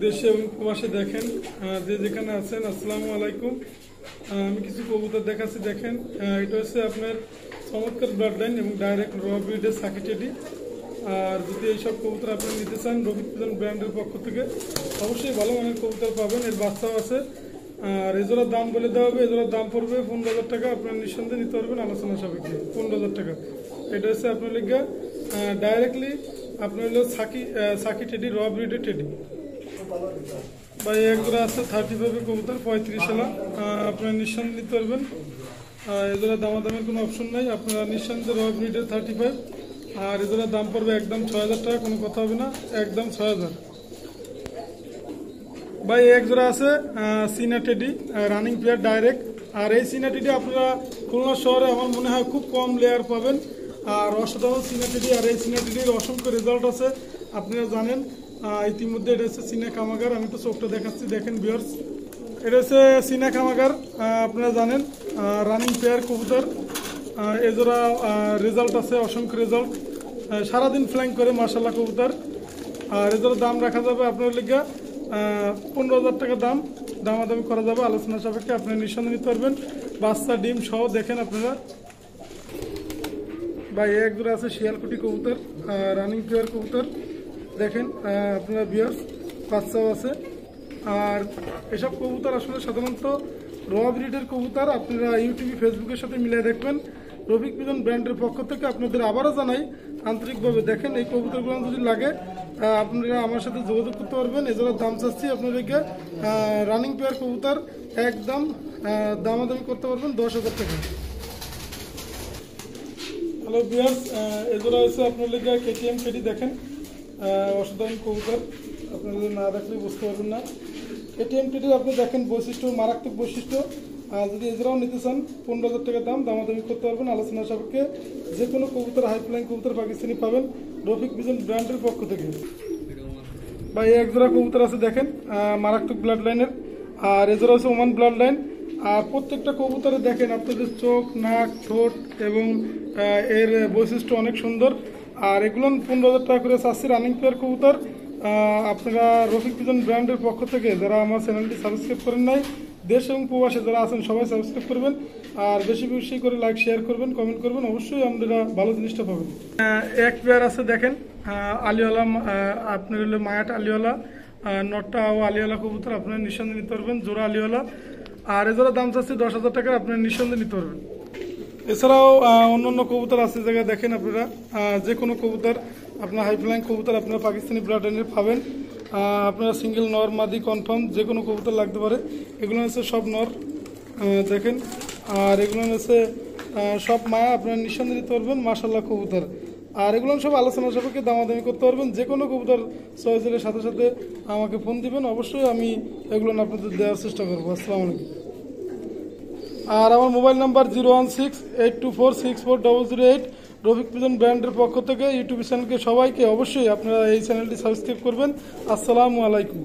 দেশে এবং প্রবাসে দেখেন যে যেখানে আছেন, আসসালামু আলাইকুম। আমি কিছু কবুতর দেখাচ্ছি, দেখেন। এটা হচ্ছে আপনার চমৎকার ব্লাড লাইন এবং ডাইরেক্ট র ব্রিডের সাকি টেডি। আর যদি এইসব কবুতর আপনি নিতে চান, রফিক পিজন ব্র্যান্ডের পক্ষ থেকে অবশ্যই ভালো মানের কবুতর পাবেন। এর বাচ্চাও আছে। আর এজোড়ার দাম বলে দেওয়া হবে, এজোড়ার দাম পড়বে 15,000 টাকা। আপনার নিঃসন্দেহে নিতে পারবেন আলোচনা সাপেক্ষে। 15,000 টাকা। এটা হচ্ছে আপনার লিগা ডাইরেক্টলি আপনার হলো সাকি টেডি, র ব্রিডের টেডি। ভাই একজোড়া আছে 35 কবুতর, 35 সালা। আপনারা নিঃসন্দেহে নিতে পারবেন। এজোড়া দামাদামের কোনো অপশন নাই, আপনারা নিঃসন্দেহে র ব্রিডের 35। আর এজোড়ার দাম পড়বে একদম 6,000 টাকা, কোনো কথা হবে না, একদম 6,000। ভাই একজোড়া আছে সিনা টেডি, রানিং প্লেয়ার ডাইরেক্ট। আর এই সিনা টেডি আপনারা খুলনা শহরে আমার মনে হয় খুব কম লেয়ার পাবেন। আর অসাধারণ সিনা টেডি। আর এই সিনা টেডির অসংখ্য রেজাল্ট আছে, আপনারা জানেন। ইতিমধ্যে এটা হচ্ছে সিনা কামাগার। আমি তো চোখটা দেখাচ্ছি, দেখেন ভিউয়ার্স। এটা হচ্ছে সিনা কামাগার, আপনারা জানেন। রানিং প্লেয়ার কবুতর। এজোড়া রেজাল্ট আছে, অসংখ্য রেজাল্ট। সারাদিন ফ্লাইং করে মাশাআল্লাহ কবুতর। আর এজোড়া দাম রাখা যাবে আপনার লিগা 15,000 টাকা দাম। দামাদামি করা যাবে আলোচনা সাপেক্ষে। আপনি নিঃসন্দেহে নিতে পারবেন, বাচ্চা ডিম সহ। দেখেন আপনারা ভাই একজোড়া আছে শিয়ালকুটি কবুতর, রানিং প্লেয়ার কবুতর। দেখেন আপনারা ভিউয়ার্স, বাচ্চাও আছে। আর এসব কবুতর আসলে সাধারণত র ব্রিডের কবুতর। আপনারা ইউটিউবে ফেসবুকের সাথে মিলিয়ে দেখবেন। রফিক পিজন ব্র্যান্ডের পক্ষ থেকে আপনাদের আবারও জানাই আন্তরিকভাবে, দেখেন এই কবুতরগুলো যদি লাগে আপনারা আমার সাথে যোগাযোগ করতে পারবেন। এজোড়ার দাম চাচ্ছি আপনাদেরকে, রানিং পেয়ার কবুতর, একদম দামাদামি করতে পারবেন 10,000 টাকা। হ্যালো ভিউয়ার্স, এজোড়া হচ্ছে আপনার লেগে কেটিএম টেডি। দেখেন অসাধারণ কবুতর, আপনারা যদি না দেখলে বুঝতে পারবেন না। কেটিএম টেডি আপনি দেখেন বৈশিষ্ট্য, মারাত্মক বৈশিষ্ট্য। যদি এজোড়াও নিতে চান 15,000 টাকা দাম, দামাদামি করতে পারবেন আলোচনা সাপেক্ষে। যে কোনো কবুতর, হাই ফ্লাইং কবুতর পাকিস্তানি পাবেন রফিক পিজন ব্র্যান্ডের পক্ষ থেকে। ভাই একজোড়া কবুতর আছে, দেখেন মারাত্মক ব্লাড লাইনের। আর এজোড়া হচ্ছে ওমান ব্লাড লাইন। আর প্রত্যেকটা কবুতরে দেখেন আপনাদের চোখ, নাক, ঠোঁট এবং এর বৈশিষ্ট্য অনেক সুন্দর। আর এগুলো 15,000 টাকা করে চাচ্ছি, রানিং প্লেয়ার কবুতর। আপনারা রফিক পিজন ব্র্যান্ডের পক্ষ থেকে যারা আমার চ্যানেলটি সাবস্ক্রাইব করেন নাই, দেশ এবং প্রবাসে যারা আছেন সবাই সাবস্ক্রাইব করবেন। আর বেশি বেশি করে লাইক, শেয়ার করবেন, কমেন্ট করবেন। অবশ্যই আপনারা ভালো জিনিসটা পাবেন। এক পেয়ার আছে, দেখেন আলিওয়ালা, আপনার হলো মায়াট আলিওয়ালা, নটটা ও আলিওয়ালা কবুতর। আপনারা নিঃসন্দেহে নিতে পারবেন, জোড়া আলিওয়ালা। আর এজোড়া দাম চাচ্ছি 10,000 টাকা, আপনারা নিঃসন্দেহে নিতে পারবেন। এছাড়াও অন্যান্য কবুতর আছে জায়গায়, দেখেন আপনারা যে কোনো কবুতর, আপনার হাই ফ্লাইং কবুতর আপনারা পাকিস্তানি ব্লাড লাইনের পাবেন। আপনারা সিঙ্গেল নর মাদি কনফার্ম যে কোনো কবুতর লাগতে পারে। এগুলো হচ্ছে সব নর, দেখেন। আর এগুলো হচ্ছে সব মায়া, আপনারা নিঃসন্দেহে নিতে পারবেন মাশাআল্লাহ কবুতর। আর এগুলো সব আলোচনা সাপেক্ষে দামাদামি করতে পারবেন। যে কোনো কবুতর চয়েসের সাথে সাথে আমাকে ফোন দিবেন, অবশ্যই আমি এগুলো আপনাদের দেওয়ার চেষ্টা করবো। আসসালামু আলাইকুম। আর আমার মোবাইল নাম্বার 01682464008। রফিক পিজন ব্র্যান্ডের পক্ষ থেকে ইউটিউব চ্যানেলকে সবাইকে অবশ্যই আপনারা এই চ্যানেলটি সাবস্ক্রাইব করবেন। আসসালামু আলাইকুম।